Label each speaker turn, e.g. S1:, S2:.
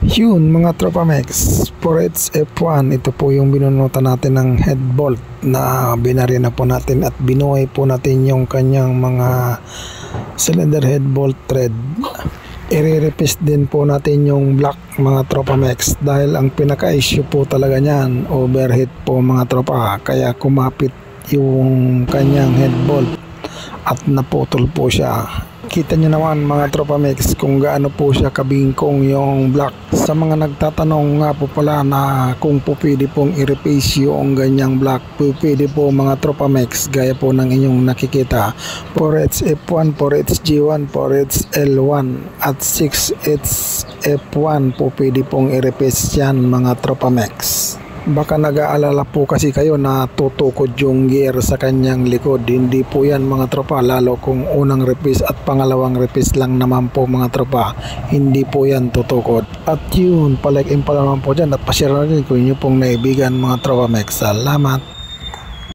S1: Yun mga tropa Mex, for its F1, ito po yung binunutan natin ng head bolt na binari na po natin at binuhay po natin yung kanyang mga cylinder head bolt thread. I-repaste din po natin yung block mga tropa Mex dahil ang pinaka-issue po talaga niyan, overheat po mga tropa, kaya kumapit yung kanyang head bolt at naputol po siya. Kita nyo naman mga tropa Mex kung gaano po siya kabingkong yung block. Sa mga nagtatanong nga po pala na kung po pwede pong i-replace yung ganyang block, pwede po mga tropa Mex, gaya po ng inyong nakikita. 4H F1, 4H G1, 4H L1 at 6H F1 po pwede pong i-replace yan mga tropa Mex. Baka nag-aalala po kasi kayo na tutukod yung gear sa kanyang likod. Hindi po yan mga tropa, lalo kung unang replace at pangalawang replace lang naman po mga tropa, hindi po yan tutukod. At yun, palike in pa naman po dyan at pa-share na rin kung inyo pong naibigan mga tropa Mex. Salamat.